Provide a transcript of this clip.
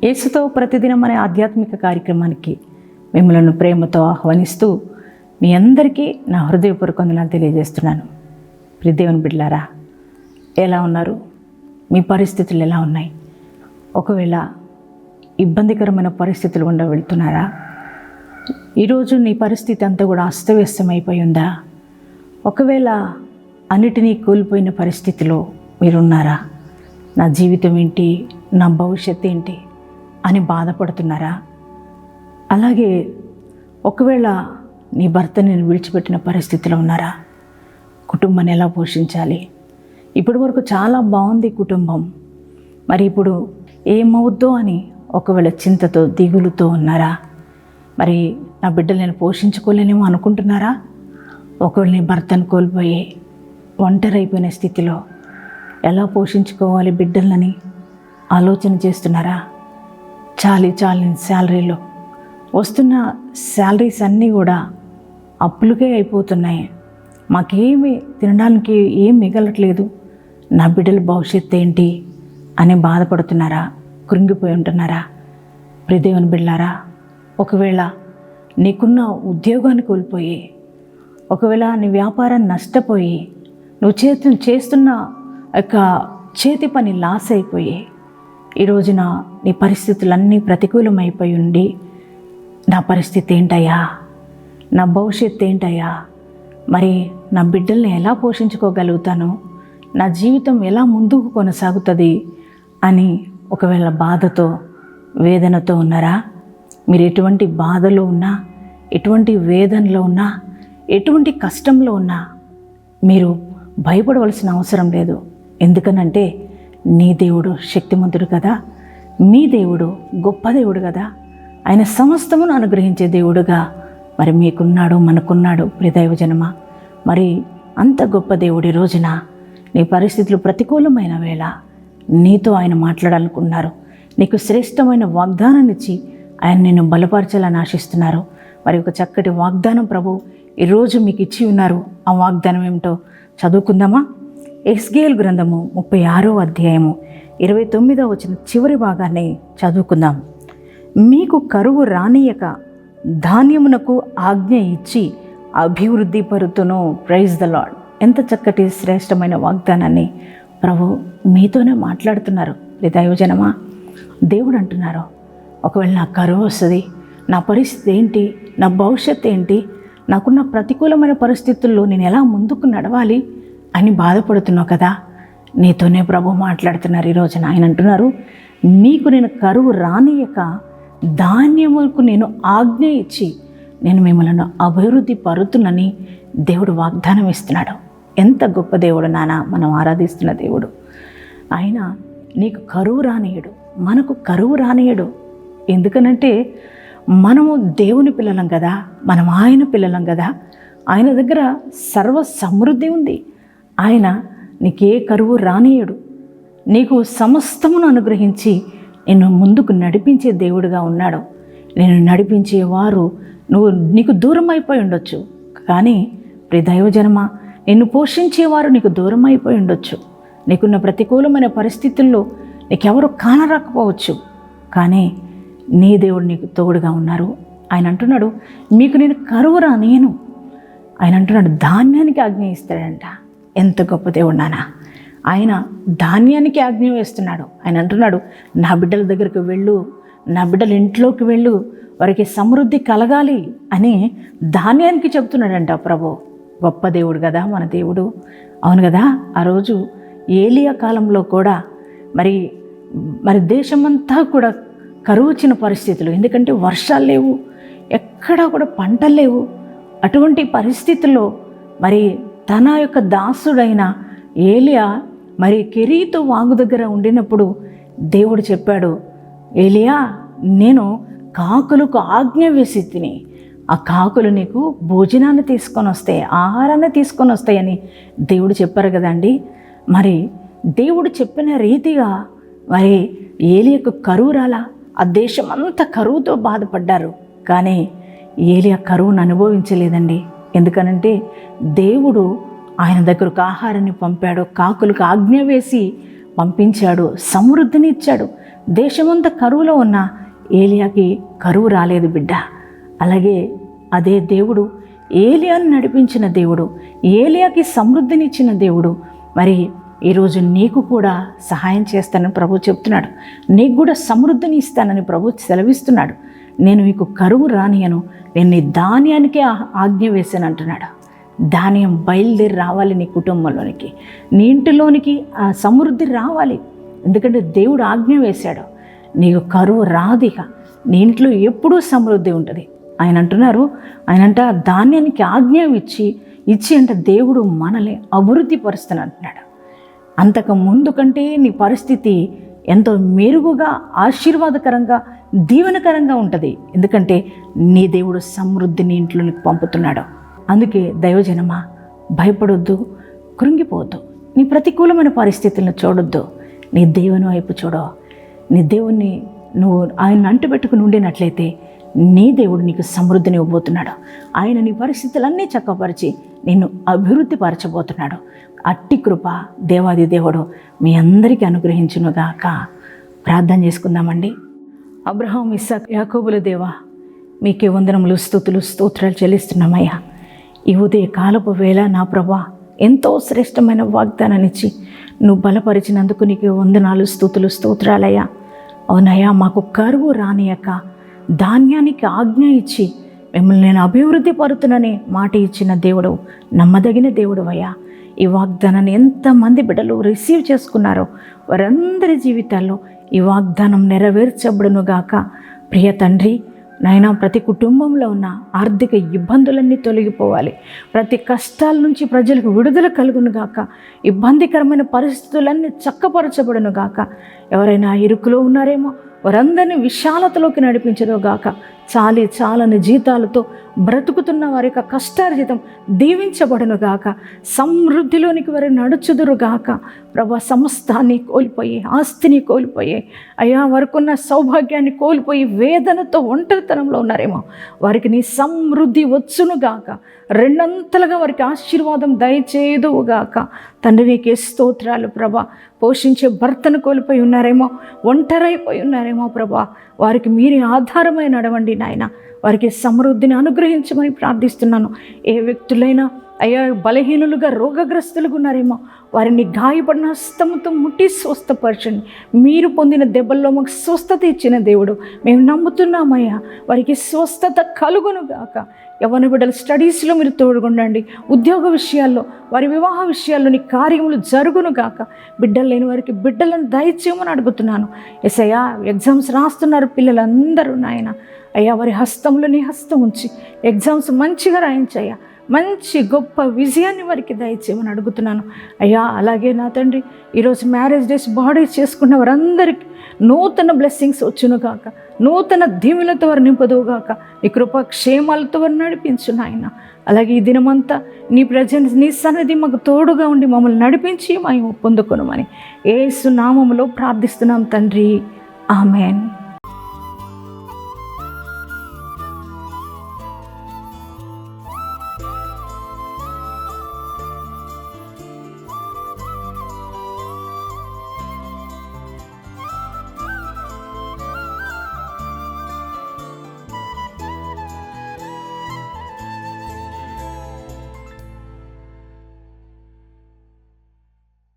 యేసుతో ప్రతిదినం అనే ఆధ్యాత్మిక కార్యక్రమానికి మిమ్మల్ని ప్రేమతో ఆహ్వానిస్తూ మీ అందరికీ నా హృదయపూర్వక వందనాలు తెలియజేస్తున్నాను. ప్రియ దేవుని బిడ్డలారా, ఎలా ఉన్నారు? మీ పరిస్థితులు ఎలా ఉన్నాయి? ఒకవేళ ఇబ్బందికరమైన పరిస్థితులు గుండా వెళ్తున్నారా? ఈరోజు నీ పరిస్థితి అంతా కూడా అస్తవ్యస్తమైపోయి ఉందా? ఒకవేళ అన్నిటినీ కోల్పోయిన పరిస్థితిలో మీరున్నారా? నా జీవితం ఏంటి, నా భవిష్యత్తు ఏంటి అని బాధపడుతున్నారా? అలాగే ఒకవేళ నీ భర్త నేను విడిచిపెట్టిన పరిస్థితిలో ఉన్నారా? కుటుంబాన్ని ఎలా పోషించాలి? ఇప్పటి వరకు చాలా బాగుంది కుటుంబం, మరి ఇప్పుడు ఏమవుద్దో అని ఒకవేళ చింతతో దిగులుతో ఉన్నారా? మరి నా బిడ్డలు నేను పోషించుకోలేనేమో అనుకుంటున్నారా? ఒకవేళ నీ భర్తను కోల్పోయి ఒంటరి అయిపోయిన స్థితిలో ఎలా పోషించుకోవాలి బిడ్డలని ఆలోచన చేస్తున్నారా? చాలని శాలరీలో వస్తున్న శాలరీస్ అన్నీ కూడా అప్పులకే అయిపోతున్నాయి. మాకేమీ తినడానికి ఏం మిగలట్లేదు, నా బిడ్డల భవిష్యత్తు ఏంటి అని బాధపడుతున్నారా? కృంగిపోయి ఉంటున్నారా? ప్రియ దేవుని బిడ్డలారా, ఒకవేళ నీకున్న ఉద్యోగాన్ని కోల్పోయి, ఒకవేళ నీ వ్యాపారాన్ని నష్టపోయి, నువ్వు చేస్తున్న యొక్క చేతి పని లాస్ అయిపోయి, ఈ రోజున నీ పరిస్థితులన్నీ ప్రతికూలమైపోయి ఉండి, నా పరిస్థితి ఏంటయ్యా, నా భవిష్యత్తు ఏంటయ్యా, మరి నా బిడ్డల్ని ఎలా పోషించుకోగలుగుతాను, నా జీవితం ఎలా ముందుకు కొనసాగుతుంది అని ఒకవేళ బాధతో వేదనతో ఉన్నారా? మీరు ఎటువంటి బాధలో ఉన్నా, ఎటువంటి వేదనలో ఉన్నా, ఎటువంటి కష్టంలో ఉన్నా మీరు భయపడవలసిన అవసరం లేదు. ఎందుకనంటే నీ దేవుడు శక్తిమంతుడు కదా, మీ దేవుడు గొప్ప దేవుడు కదా, ఆయన సమస్తమును అనుగ్రహించే దేవుడుగా మరి మీకున్నాడు, మనకున్నాడు. ప్రియ దైవజనమా, మరి అంత గొప్ప దేవుడి రోజున నీ పరిస్థితులు ప్రతికూలమైన వేళ నీతో ఆయన మాట్లాడాలనుకున్నారు. నీకు శ్రేష్టమైన వాగ్దానాన్ని ఇచ్చి ఆయన నిన్ను బలపరచాలని ఆశిస్తున్నారు. మరి ఒక చక్కటి వాగ్దానం ప్రభు ఈరోజు మీకు ఇచ్చి ఉన్నారు. ఆ వాగ్దానం ఏమిటో చదువుకుందామా? ఎస్కేల్ గ్రంథము 36వ అధ్యాయము 29వ వచనం చివరి భాగాన్ని చదువుకుందాం. మీకు కరువు రానియక ధాన్యమునకు ఆజ్ఞ ఇచ్చి అభివృద్ధి పరుతును. Praise the lord. ఎంత చక్కటి శ్రేష్టమైన వాగ్దానాన్ని ప్రభు మీతోనే మాట్లాడుతున్నారు. దైవజనమా, దేవుడు అంటున్నారు, ఒకవేళ నాకు కరువు వస్తుంది, నా పరిస్థితి ఏంటి, నా భవిష్యత్తు ఏంటి, నాకున్న ప్రతికూలమైన పరిస్థితుల్లో నేను ఎలా ముందుకు నడవాలి అని బాధపడుతున్నావు కదా, నీతోనే ప్రభు మాట్లాడుతున్నారు. ఈ రోజున ఆయన అంటున్నారు, మీకు నేను కరువు రానియక ధాన్యముకు నేను ఆజ్ఞ ఇచ్చి నేను మిమ్మల్ని అభివృద్ధి పరుతునని దేవుడు వాగ్దానం ఇస్తున్నాడు. ఎంత గొప్ప దేవుడు నాన్న మనం ఆరాధిస్తున్న దేవుడు. ఆయన నీకు కరువు రానియడు, మనకు కరువు రానియడు. ఎందుకనంటే మనము దేవుని పిల్లలం కదా, మనం ఆయన పిల్లలం కదా, ఆయన దగ్గర సర్వ సమృద్ధి ఉంది. ఆయన నీకే కరువు రానియడు, నీకు సమస్తమును అనుగ్రహించి నిన్ను ముందుకు నడిపించే దేవుడుగా ఉన్నాడు. నేను నడిపించేవారు నీకు దూరం అయిపోయి ఉండొచ్చు, కానీ ప్రియ దైవజనమా, నిన్ను పోషించేవారు నీకు దూరం అయిపోయి ఉండొచ్చు. నీకున్న ప్రతికూలమైన పరిస్థితుల్లో నీకెవరు కానరాకపోవచ్చు, కానీ నీ దేవుడు నీకు తోడుగా ఉన్నారు. ఆయన అంటున్నాడు, మీకు నేను కరువు రానియను. ఆయన అంటున్నాడు, ధాన్యానికి ఆజ్ఞ ఇస్తాడంట. ఎంత గొప్ప దేవుడు నాన్న. ఆయన ధాన్యానికి ఆజ్ఞ వేస్తున్నాడు. ఆయన అంటున్నాడు, నా బిడ్డల దగ్గరికి వెళ్ళు, నా బిడ్డల ఇంట్లోకి వెళ్ళు, వారికి సమృద్ధి కలగాలి అని ధాన్యానికి చెబుతున్నాడంట ప్రభు. గొప్ప దేవుడు కదా మన దేవుడు. అవును కదా, ఆ రోజు ఏలియా కాలంలో కూడా మరి దేశమంతా కూడా కరువు వచ్చిన పరిస్థితులు, ఎందుకంటే వర్షాలు లేవు, ఎక్కడా కూడా పంటలు లేవు. అటువంటి పరిస్థితుల్లో మరి తన యొక్క దాసుడైన ఏలియా మరి కెరీతు వాగు దగ్గర ఉండినప్పుడు దేవుడు చెప్పాడు, ఏలియా, నేను కాకులకు ఆజ్ఞ వేసి తిని, ఆ కాకులు నీకు భోజనాన్ని తీసుకొని వస్తాయి, ఆహారాన్ని తీసుకొని వస్తాయని దేవుడు చెప్పారు కదండి. మరి దేవుడు చెప్పిన రీతిగా మరి ఏలియాకు కరువు రాలా. ఆ దేశం అంతా కరువుతో బాధపడ్డారు, కానీ ఏలియా కరువును అనుభవించలేదండి. ఎందుకనంటే దేవుడు ఆయన దగ్గరకు ఆహారాన్ని పంపాడు, కాకులకు ఆజ్ఞ వేసి పంపించాడు, సమృద్ధిని ఇచ్చాడు. దేశమంతా కరువులో ఉన్న ఏలియాకి కరువు రాలేదు బిడ్డ. అలాగే అదే దేవుడు ఏలియాను నడిపించిన దేవుడు, ఏలియాకి సమృద్ధినిచ్చిన దేవుడు మరి ఈరోజు నీకు కూడా సహాయం చేస్తానని ప్రభు చెప్తున్నాడు. నీకు కూడా సమృద్ధిని ఇస్తానని ప్రభు సెలవిస్తున్నాడు. నేను మీకు కరువు రానియను, నేను నీ ధాన్యానికే ఆజ్ఞ వేశాను అంటున్నాడు. ధాన్యం బయలుదేరి రావాలి నీ కుటుంబంలోనికి, నీ ఇంటిలోనికి ఆ సమృద్ధి రావాలి. ఎందుకంటే దేవుడు ఆజ్ఞ వేశాడు. నీకు కరువు రాదిక, నీ ఇంట్లో ఎప్పుడూ సమృద్ధి ఉంటుంది. ఆయన అంటున్నారు, ఆయనంట ధాన్యానికి ఆజ్ఞ ఇచ్చి అంటే దేవుడు మనల్ని అభివృద్ధి పరుస్తాను అంటున్నాడు. అంతకు ముందు కంటే నీ పరిస్థితి ఎంతో మెరుగుగా, ఆశీర్వాదకరంగా, దీవెనకరంగా ఉంటుంది. ఎందుకంటే నీ దేవుడు సమృద్ధిని ఇంట్లోనికి పంపుతున్నాడు. అందుకే దైవజనమా, భయపడొద్దు, కృంగిపోవద్దు. నీ ప్రతికూలమైన పరిస్థితులను చూడొద్దు, నీ దేవుని వైపు చూడో. నీ దేవుణ్ణి నువ్వు ఆయన అంటుపెట్టుకుని ఉండినట్లయితే నీ దేవుడు నీకు సమృద్ధిని ఇవ్వబోతున్నాడు. ఆయన నీ పరిస్థితులన్నీ చక్కపరిచి నిన్ను అభివృద్ధి పరచబోతున్నాడు. అట్టి కృప దేవాది దేవుడు మీ అందరికీ అనుగ్రహించునుగాక. ప్రార్థన చేసుకుందామండి. అబ్రహాం, ఇస్సాకు, యాకోబుల దేవా, మీకే వందనములు, స్తుతులు, స్తోత్రాలు చెల్లిస్తున్నామయ్యా. ఈ ఉదయ కాలపు వేళ నా ప్రభా ఎంతో శ్రేష్టమైన వాగ్దానాన్నిచ్చి నువ్వు బలపరిచినందుకు నీకు వందనాలు, స్తుతులు, స్తోత్రాలయ్యా. అవునయ్యా, మాకు కరువు రానియక ధాన్యానికి ఆజ్ఞ ఇచ్చి మిమ్మల్ని నేను అభివృద్ధి పరుతునని మాట ఇచ్చిన దేవుడు, నమ్మదగిన దేవుడు అయ్యా. ఈ వాగ్దానాన్ని ఎంతమంది బిడ్డలు రిసీవ్ చేసుకున్నారో వారందరి జీవితాల్లో ఈ వాగ్దానం నెరవేర్చబడునుగాక. ప్రియ తండ్రి, నాయనా, ప్రతి కుటుంబంలో ఉన్న ఆర్థిక ఇబ్బందులన్నీ తొలగిపోవాలి. ప్రతి కష్టాల నుంచి ప్రజలకు విడుదల కలుగునుగాక. ఇబ్బందికరమైన పరిస్థితులన్నీ చక్కపరచబడునుగాక. ఎవరైనా ఇరుకులో ఉన్నారేమో వారందరినీ విశాలతలోకి నడిపించదుగాక. చాలని జీతాలతో బ్రతుకుతున్న వారి యొక్క కష్టార్జితం దీవించబడునుగాక. సమృద్ధిలోనికి వారు నడుచుదురుగాక. ప్రభా, సమస్తాన్ని కోల్పోయి, ఆస్తిని కోల్పోయి, అయ్యా వారికున్న సౌభాగ్యాన్ని కోల్పోయి వేదనతో ఒంటరితనంలో ఉన్నారేమో వారికి నీ సమృద్ధి వచ్చునుగాక. రెండంతలుగా వారికి ఆశీర్వాదం దయచేదువుగాక. తండ్రి, నీకే స్తోత్రాలు ప్రభా. పోషించే భర్తను కోల్పోయి ఉన్నారేమో, ఒంటరైపోయి ఉన్నారేమో ప్రభా, వారికి మీరే ఆధారమై నడవండి నాయన. వారికి సమృద్ధిని అనుగ్రహించమని ప్రార్థిస్తున్నాను. ఏ వ్యక్తులైనా అయ్యా బలహీనులుగా, రోగగ్రస్తులుగా ఉన్నారేమో వారిని గాయపడిన హస్తముతో ముట్టి స్వస్థపరచండి. మీరు పొందిన దెబ్బల్లో మాకు స్వస్థత ఇచ్చిన దేవుడు మేము నమ్ముతున్నామయ్యా. వారికి స్వస్థత కలుగునుగాక. యవ్వన బిడ్డల స్టడీస్లో మీరు తోడుగుండండి. ఉద్యోగ విషయాల్లో, వారి వివాహ విషయాల్లో నీ కార్యములు జరుగునుగాక. బిడ్డలు లేని వారికి బిడ్డలను దయచేయమని అడుగుతున్నాను. ఎస్ఐయా, ఎగ్జామ్స్ రాస్తున్నారు పిల్లలందరూ నాయన. అయ్యా, వారి హస్తంలో నీ హస్తం ఉంచి ఎగ్జామ్స్ మంచిగా రాయించయ్యా. మంచి గొప్ప విజయాన్ని వారికి దయచేయమని అడుగుతున్నాను అయ్యా. అలాగే నా తండ్రి, ఈరోజు మ్యారేజ్ డేస్ బాడీస్ చేసుకున్న వారందరికీ నూతన బ్లెస్సింగ్స్ వచ్చునుగాక. నూతన దీవులతో వారు నింపదువుగాక. నీ కృపా క్షేమాలతో వారు నడిపించు నాయన. అలాగే ఈ దినమంతా నీ ప్రజెన్స్, నీ సన్నిధి మాకు తోడుగా ఉండి మమ్మల్ని నడిపించి మేము పొందుకొనుమని యేసు నామములో ప్రార్థిస్తున్నాం తండ్రి. ఆమెన్.